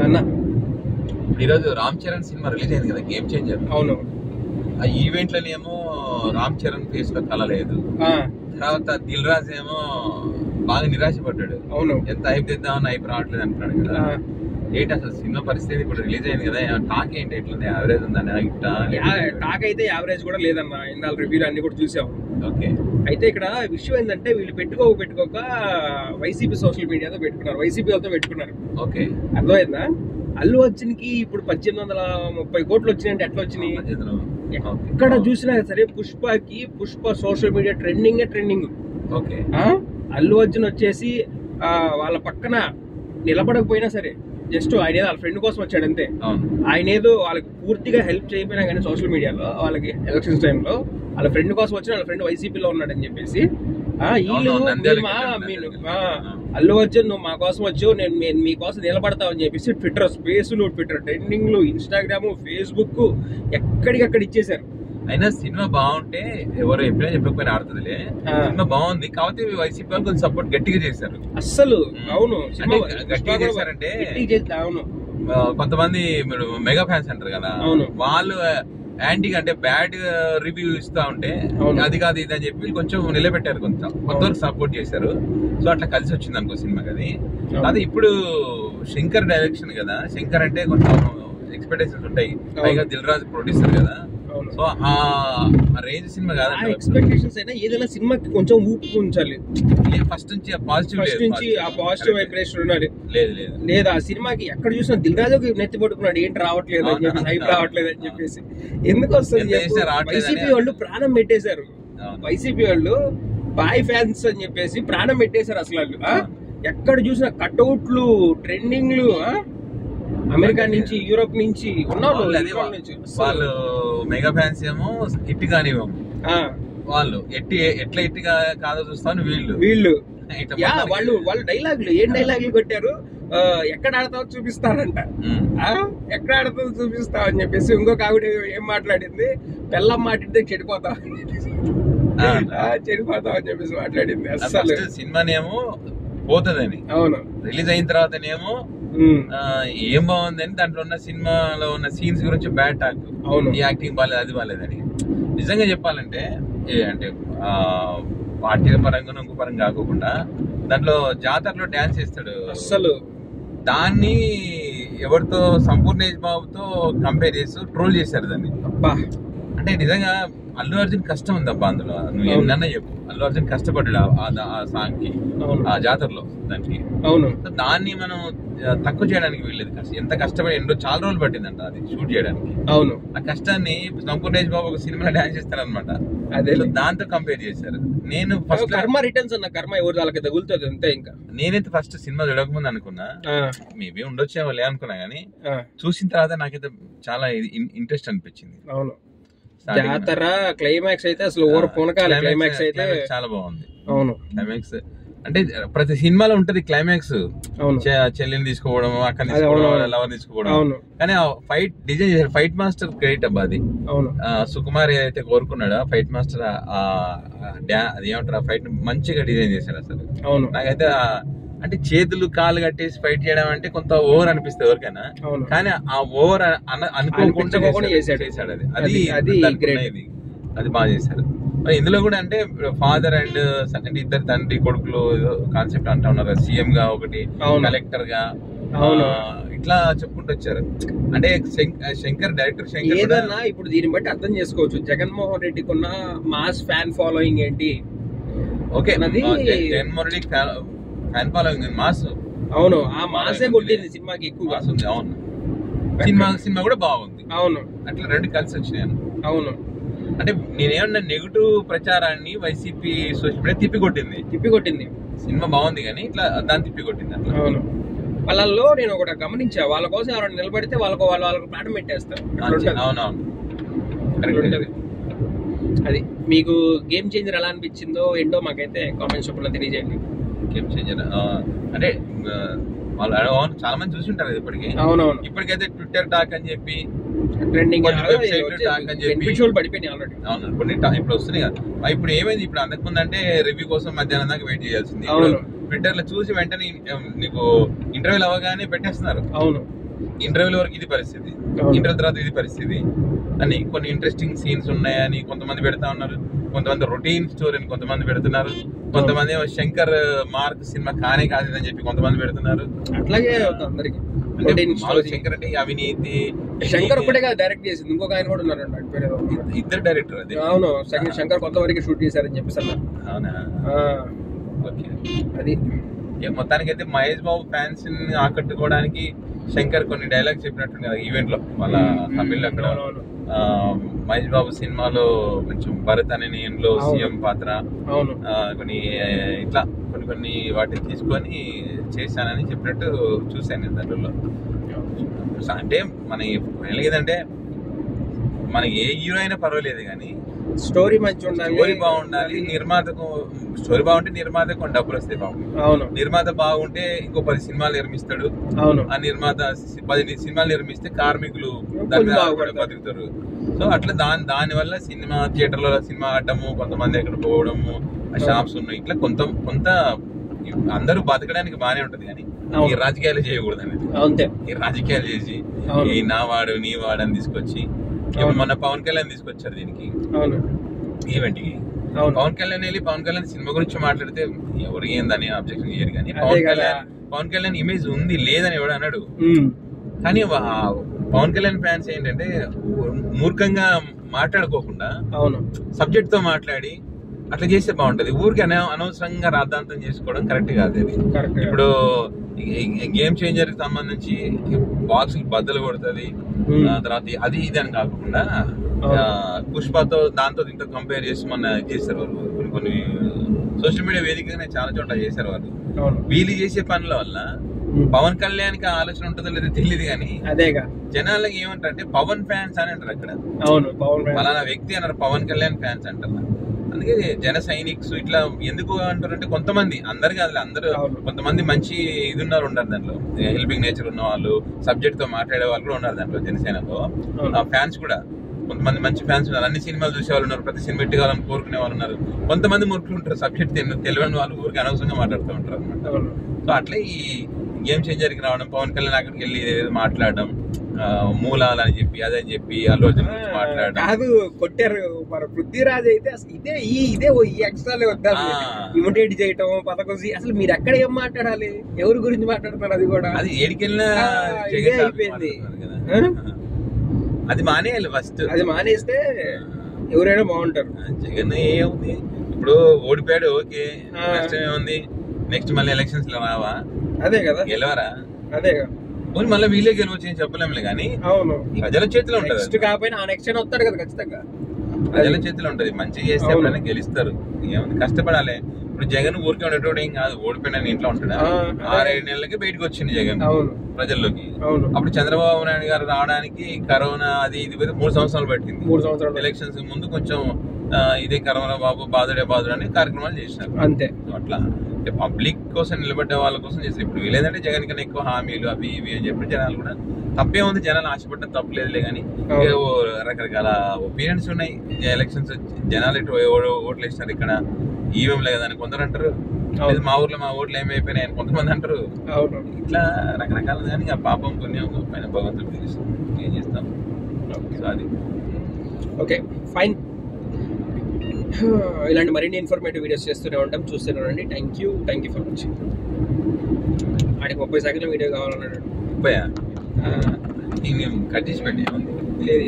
అన్న ఈరోజు Ram Charan cinema release అయింది కదా, గేమ్ చేంజర్. అవును. ఆ ఈవెంట్ లోనేమో రామ్ చరణ్ ఫేస్ లో కళ లేదు. తర్వాత దిల్ రాజు ఏమో బాగా నిరాశపడ్డాడు. అవును. ఎంత హైప్ తెద్దామని హైప్ రావట్లేదు అంటున్నాడు కదా. ఏంటి అసలు సినిమా పరిస్థితి? ఇప్పుడు రిలీజ్ అయింది కదా, టాక్ ఏంటి? ఎట్లుంది? యావరేజ్ ఉందని టాక్ అయితే యావరేజ్ కూడా లేదన్న. ఇందాల రివ్యూలు అన్ని కూడా చూసాము. ఓకే. అయితే ఇక్కడ విషయం ఏంటంటే వీళ్ళు పెట్టుకోక వైసీపీ సోషల్ మీడియాతో పెట్టుకున్నారు, వైసీపీ వాళ్ళతో పెట్టుకున్నారు. ఓకే, అర్థమైందా? అల్లు అర్జున్ కి ఇప్పుడు 1830 కోట్లు వచ్చినాయంటే ఎట్లా వచ్చినాయి? ఎక్కడ చూసినా సరే Pushpa social media trending. Okay. Allu Arjun వచ్చేసి వాళ్ళ పక్కన నిలబడకపోయినా సరే జస్ట్ ఆయన ఏదో వాళ్ళ ఫ్రెండ్ కోసం వచ్చాడు అంతే. ఆయన ఏదో వాళ్ళకి పూర్తిగా హెల్ప్ చేయకపోయినా కానీ సోషల్ మీడియాలో వాళ్ళకి ఎలక్షన్స్ టైంలో వాళ్ళ ఫ్రెండ్ కోసం వచ్చి వాళ్ళ ఫ్రెండ్ వైసీపీలో ఉన్నాడని చెప్పేసి అల్లు అర్జున్ నువ్వు మా కోసం వచ్చావు, నేను మీకోసం నిలబడతావని చెప్పేసి ట్విట్టర్ స్పేస్లు, ట్విట్టర్ ట్రెండింగ్లు, ఇన్స్టాగ్రామ్, ఫేస్బుక్ ఎక్కడికక్కడ ఇచ్చేసారు. అయినా సినిమా బాగుంటే ఎవరు ఎప్పుడైనా చెప్పకపోయినా ఆడుతుందిలే. సినిమా బాగుంది కాబట్టి వైసీపీ వాళ్ళు కొంచెం సపోర్ట్ గట్టిగా చేశారు అస్సలు. అవును, గట్టిగా చేశారంటే అవును. కొంతమంది మెగా ఫ్యాన్స్ అంటారు కదా, వాళ్ళు యాంటీగా అంటే బ్యాడ్ రివ్యూ ఇస్తా ఉంటే అది కాదు ఇది అని చెప్పి కొంచెం నిలబెట్టారు, కొంతవరకు సపోర్ట్ చేశారు. సో అట్లా కలిసి వచ్చింది అనుకో సినిమాకి అది. అదే ఇప్పుడు శంకర్ డైరెక్షన్ కదా, శంకర్ అంటే కొంచెం ఎక్స్పెక్టేషన్స్ ఉంటాయి, పైగా దిల్ రాజు ప్రొడ్యూసర్ కదా. సో ఆ రేంజ్ సినిమా కాదు. ఎక్స్పెక్టేషన్స్ అయినా ఏదైనా సినిమాకి కొంచెం ఊపు ఉంచాలి. ఫస్ట్ నుంచి ఆ పాజిటివ్ వైబ్రేషన్ ఉండాలి. లేదు ఆ సినిమాకి ఎక్కడ చూసినా దిల్ రాజుకి నెత్తి పట్టుకున్నాడు, ఏంటి రావట్లేదు అని చెప్పి, హైప్ రావట్లేదు అని చెప్పేసి. ఎందుకు వస్తుంది? వైసీపీ వాళ్ళు ప్రాణం పెట్టేశారు. వైసీపీ వాళ్ళు బాయ్ ఫ్యాన్స్ అని చెప్పేసి ప్రాణం పెట్టేశారు అసలు. వాళ్ళు ఎక్కడ చూసినా కట్అవుట్లు, ట్రెండింగ్లు, అమెరికా నుంచి, యూరోప్ నుంచి ఉన్నారు వాళ్ళు. మెగా ఫ్యాన్స్ ఏమో హిట్ కానివ్వము, వాళ్ళు ఎట్లా హిట్ కాదో చూస్తాను వీళ్ళు వాళ్ళు డైలాగులు ఏం డైలాగులు కొట్టారు, ఎక్కడ ఆడతావు చూపిస్తారంట, ఎక్కడ ఆడతావు చూపిస్తావు అని చెప్పేసి. ఇంకొక ఆవిడ ఏం మాట్లాడింది, పెళ్ళం మాట్లాడితే చెడిపోతావు అని చెప్పేసి మాట్లాడింది. అసలు సినిమానేమో పోతుందని, అవును, రిలీజ్ అయిన తర్వాతనేమో ఏం బాగుందని దాంట్లో ఉన్న సినిమాలో ఉన్న సీన్స్ గురించి బ్యాడ్ టాక్, ఈ యాక్టింగ్ బాగాలేదు, అది బాగాలేదని. నిజంగా చెప్పాలంటే అంటే పార్టీల పరంగా ఇంకో పరంగా కాకుండా దాంట్లో జాతరలో డాన్స్ చేస్తాడు అసలు. దాన్ని ఎవరితో సంపూర్ణేష్ బాబుతో కంపేర్ చేస్తూ ట్రోల్ చేశారు దాన్ని. అంటే నిజంగా అల్లు అర్జున్ కష్టం ఉంది అబ్బా అందులో. నువ్వు ఏమన్నా చెప్పు, అల్లు అర్జున్ కష్టపడ్డాడు ఆ సాంగ్ కి, ఆ జాతరలో దానికి. అవును, దాన్ని మనం తక్కువ చేయడానికి వీల్లేదు. ఎంత కష్టపడి చాలా రోజులు పట్టిందంట అది షూట్ చేయడానికి. అవును, ఆ కష్టాన్ని సంపూర్ణేష్ బాబు ఒక సినిమా డాన్స్ చేస్తారనమాట, అదే దాంతో కంపేర్ చేశారు. నేను ఫస్ట్ కర్మ రిటర్న్స్ అన్న కర్మ ఎవరు వాళ్ళకి తగులుతుంది అంతే. ఇంకా నేనైతే ఫస్ట్ సినిమా చూడకముందు అనుకున్నా మేబీ ఉండొచ్చేమో లే అనుకున్నా, కానీ చూసిన తర్వాత నాకైతే చాలా ఇంట్రెస్ట్ అనిపించింది. అవును, జాతర క్లైమాక్స్ అయితే అసలు ఓవర్ పూనకాలి. క్లైమాక్స్ అయితే చాలా బాగుంది. అవును, క్లైమాక్స్ అంటే ప్రతి సినిమాలో ఉంటది క్లైమాక్స్, చెల్లిని తీసుకోవడం, అక్కడ తీసుకోవడం, లవర్ తీసుకోవడం. కానీ ఆ ఫైట్ డిజైన్ చేశారు, ఫైట్ మాస్టర్ గ్రేట్ అబ్బా అది. సుకుమార్ ఏదైతే కోరుకున్నాడో ఫైట్ మాస్టర్, అది ఏమంటారు, ఆ ఫైట్ మంచిగా డిజైన్ చేశారు అసలు. నాకైతే అంటే చేతులు కాళ్ళు కట్టేసి ఫైట్ చేయడం అంటే కొంత ఓవర్ అనిపిస్తుంది ఎవరికైనా, కానీ ఆ ఓవర్ అనుకోకుండా చేశాడు అది. అది బాగా చేశారు. మరి ఇందులో కూడా అంటే ఫాదర్ అండ్ అంటే ఇద్దరు తండ్రి కొడుకులు కాన్సెప్ట్ అంటా ఉన్నారు, సీఎం గా ఒకటి, కలెక్టర్ గా, ఇట్లా చెప్పుకుంటూ వచ్చారు. అంటే శంకర్ డైరెక్టర్ శంకర్ ఏదన్నా ఇప్పుడు దీన్ని బట్టి అర్థం చేసుకోవచ్చు జగన్మోహన్ రెడ్డికి ఉన్న మాస్ ఫ్యాన్ ఫాలోయింగ్ ఏంటి. Okay, Jaganmohan Reddy fan following mass. అవును, ఆ మాసే కొట్టింది సినిమాకి ఎక్కువ. అవును, సినిమా కూడా బాగుంది. అవును, అట్లా రెండు కలిసి వచ్చినాయి. అవును, అంటే నేనేమన్నా నెగిటివ్ ప్రచారాన్ని వైసీపీ సోషల్ మీడియా తిప్పికొట్టింది. సినిమా బాగుంది కానీ ఇట్లా దాన్ని తిప్పికొట్టింది అట్లా. అవును, వాళ్ళల్లో నేను ఒకటి గమనించా, వాళ్ళ కోసం ఎవరైనా నిలబడితే వాళ్ళకి ప్రాణం పెట్టేస్తారు. అవునవును, అది. మీకు గేమ్ చేంజర్ ఎలా అనిపించిందో ఏంటో మాకైతే కామెంట్స్ రూపంలో తెలియజేయండి. గేమ్ చేంజర్ అంటే వాళ్ళు చాలా మంది చూసి ఉంటారు ఇప్పటికి. అవునవును, ఇప్పటికైతే ట్విట్టర్ టాక్ అని చెప్పి ట్రెండింగ్ పడిపోయినాయి ఆల్రెడీ. అవును, ఇప్పుడు వస్తున్నాయి కదా. ఇప్పుడు ఏమైంది, ఇప్పుడు అంతకుముందు అంటే రివ్యూ కోసం మధ్యాహ్నం దాకా వెయిట్ చేయాల్సింది, ట్విట్టర్ లో చూసి వెంటనే నీకు ఇంటర్వ్యూలు అవ్వగానే పెట్టేస్తున్నారు. అవును, ఇంటర్వ్యూల వరకు ఇది పరిస్థితి, ఇంటర్వ్యూ తర్వాత ఇది పరిస్థితి అని కొన్ని ఇంట్రెస్టింగ్ సీన్స్ ఉన్నాయని కొంతమంది పెడతా ఉన్నారు, కొంతమంది రొటీన్ స్టోరీని కొంతమంది పెడుతున్నారు, కొంతమంది శంకర్ మార్క్ సినిమా కానే కాదు అని చెప్పి కొంతమంది పెడుతున్నారు. అట్లాగే అందరికి శంకర్ అంటే అవినీతి, శంకర్ ఒకటే కదా డైరెక్ట్ చేసింది, ఇంకొక ఆయన కూడా ఉన్నారు, ఇద్దరు డైరెక్టర్. అది అవును, శంకర్ కొంతవరకు షూట్ చేశారని చెప్పేసి అన్నారు. అవునా, ఓకే. అది మొత్తానికి అయితే మహేష్ బాబు ఫ్యాన్స్ ని ఆకట్టుకోవడానికి శంకర్ కొన్ని డైలాగ్స్ చెప్పినట్టు కదా ఈవెంట్ లో, వాళ్ళ తమిళ్ అక్కడ మహేష్ బాబు సినిమాలో కొంచెం భరత్ అనే నేనులో సీఎం పాత్ర కొన్ని ఇట్లా కొన్ని వాటిని తీసుకొని చేశానని చెప్పినట్టు చూశాను దాంట్లో. అంటే మన ఏదంటే మనకి ఏ హీరో అయినా పర్వాలేదు కానీ స్టోరీ మంచి ఉండాలి, స్టోరీ బాగుండాలి. నిర్మాతకు స్టోరీ బాగుంటే నిర్మాతకు డబ్బులు వస్తాయి. బాగుంది నిర్మాత బాగుంటే ఇంకో 10 సినిమాలు నిర్మిస్తాడు. ఆ నిర్మాత 10 సినిమాలు నిర్మిస్తే కార్మికులు దాని మీద బతుకుతారు. సో అట్లా దాని వల్ల సినిమా థియేటర్లో సినిమా ఆడటము, కొంతమంది ఎక్కడ పోవడము, షాప్స్ ఉన్నాయి, ఇట్లా కొంత అందరూ బతకడానికి బానే ఉంటది కానీ ఈ రాజకీయాలు చేయకూడదు అనేది. ఈ రాజకీయాలు చేసి ఈ నా వాడు నీ వాడు అని తీసుకొచ్చి, మొన్న పవన్ కళ్యాణ్ తీసుకొచ్చారు దీనికి ఈవెంట్ కి. పవన్ కళ్యాణ్ వెళ్ళి పవన్ కళ్యాణ్ సినిమా గురించి మాట్లాడితే ఎవరు ఏందని అబ్జెక్షన్ చేయరు కానీ పవన్ కళ్యాణ్ ఇమేజ్ ఉంది లేదని ఎవడు అన్నాడు. కానీ పవన్ కళ్యాణ్ ఫ్యాన్స్ ఏంటంటే మూర్ఖంగా మాట్లాడుకోకుండా సబ్జెక్ట్ తో మాట్లాడి అట్లా చేస్తే బాగుంటది. ఊరికి అనవసరంగా రాద్ధాంతం చేసుకోవడం కరెక్ట్ కాదు. అది ఇప్పుడు గేమ్ చేంజర్ కి సంబంధించి బాక్స్ బద్దలు కొడుతుంది, తర్వాత అది ఇది అని కాకుండా పుష్పతో దాంతో దీంతో కంపేర్ చేసి మొన్న చేశారు వాళ్ళు. కొన్ని సోషల్ మీడియా వేదికగానే చాలా చోట్ల చేశారు వాళ్ళు. వీళ్ళు చేసే పనుల వల్ల పవన్ కళ్యాణ్ కి ఆలోచన ఉంటుందో లేదో తెలియదు కానీ జనాలకి ఏమంటారు అంటే పవన్ ఫ్యాన్స్ అని అంటారు. అక్కడ ఫలానా వ్యక్తి అన్నారు, పవన్ కళ్యాణ్ ఫ్యాన్స్ అంటారు. అందుకే జన సైనిక్స్ ఇట్లా ఎందుకు అంటారంటే కొంతమంది, అందరు కాదు, అందరూ కొంతమంది మంచి ఇది ఉన్నారు దాంట్లో, హెల్పింగ్ నేచర్ ఉన్న వాళ్ళు, సబ్జెక్ట్ తో మాట్లాడే వాళ్ళు కూడా ఉన్నారు దాంట్లో. జనసేనలో ఫ్యాన్స్ కూడా కొంతమంది మంచి ఫ్యాన్స్ ఉన్నారు, అన్ని సినిమాలు చూసే వాళ్ళు ఉన్నారు, ప్రతి సినిమా పెట్టుకోవాలని కోరుకునే వాళ్ళు ఉన్నారు. కొంతమంది మురుకులు ఉంటారు, సబ్జెక్ట్ తెలియని వాళ్ళు ఊరికి అనవసరంగా మాట్లాడుతూ ఉంటారు అనమాట. సో అట్లా ఈ గేమ్ చేంజర్కి రావడం, పవన్ కళ్యాణ్ అక్కడికి వెళ్ళి మాట్లాడడం, మూలాలని చెప్పి అదని చెప్పి అల్లు అర్జున్ గురించి మాట్లాడడం కాదు, కొట్టారు. మరి పృథ్వీరాజ్ అయితే అసలు ఇదే ఈ ఎక్స్ట్రాలే వద్దా ఇమిటేట్ చేయటం పథకం. అసలు మీరు ఎక్కడ ఏం మాట్లాడాలి, ఎవరి గురించి మాట్లాడుతున్నారు, అది కూడా అది ఏడికెళ్ళినా అయిపోయింది. అది మానేయాలి ఫస్ట్. అది మానేస్తే ఎవరైనా బాగుంటారు. జగన్ ఏముంది ఇప్పుడు ఓడిపోయాడు, ఓకే, నష్టం ఏముంది, నెక్స్ట్ మళ్ళీ ఎలక్షన్స్ లో రావా, అదే కదా గెలవరా, అదే కదా, మళ్ళీ వీళ్ళే గెలవచ్చు అని చెప్పలేములే కానీ ప్రజల చేతిలో ఉంటది. కాకపోయినా ఆ నెక్స్ట్ వస్తాడు కదా ఖచ్చితంగా, ప్రజల చేతిలో ఉంటది. మంచిగా చేస్తే ఎప్పుడైనా గెలుస్తారు. ఏముంది, కష్టపడాలి. ఇప్పుడు జగన్ ఊరికే ఉండేటోడు ఏం కాదు, ఓడిపోయినా ఇంట్లో ఉంటాడు. 6-7 నెలలకి బయటకు వచ్చింది జగన్ ప్రజల్లోకి. అప్పుడు చంద్రబాబు నాయుడు గారు రావడానికి కరోనా అది ఇది 3 సంవత్సరాలు పట్టింది. 3 సంవత్సరాలు ఎలక్షన్స్ ముందు కొంచెం ఇదే కరోనా బాబు బాధుడే అని కార్యక్రమాలు చేసినారు. అంతే. అట్లా పబ్లిక్ కోసం నిలబడ్డ వాళ్ళ కోసం చేస్తారు. ఇప్పుడు వీళ్ళేంటంటే జగన్ కన్నా ఎక్కువ హామీలు అవి ఇవి అని చెప్పి జనాలు కూడా తప్పే ఉంది, జనాలు ఆశపడ్డం తప్పలేదులే కానీ రకరకాల ఒపీనియన్స్ ఉన్నాయి. ఎలక్షన్స్ జనాలు ఇటు ఓట్లు వేసినారు, ఇక్కడ ఈవెం లేదని కొందరు అంటారు, మా ఊర్లో మా ఓట్లు ఏమైపోయినాయి అని కొంతమంది అంటారు. ఇట్లా రకరకాల కానీ ఆ పాపం పుణ్యం పైన భగవంతుడు తెలుస్తుంది, ఏం చేస్తాం. సో అది ఓకే, ఫైన్. ఇలాంటి మరిన్ని ఇన్ఫర్మేటివ్ వీడియోస్ చేస్తూనే ఉంటాం, చూస్తూనే ఉండండి. Thank you for watching. ఆడికి 30 సెకండ్ల వీడియో కావాలన్నాడు. 30 కట్ చేసి పెట్టి లేదు.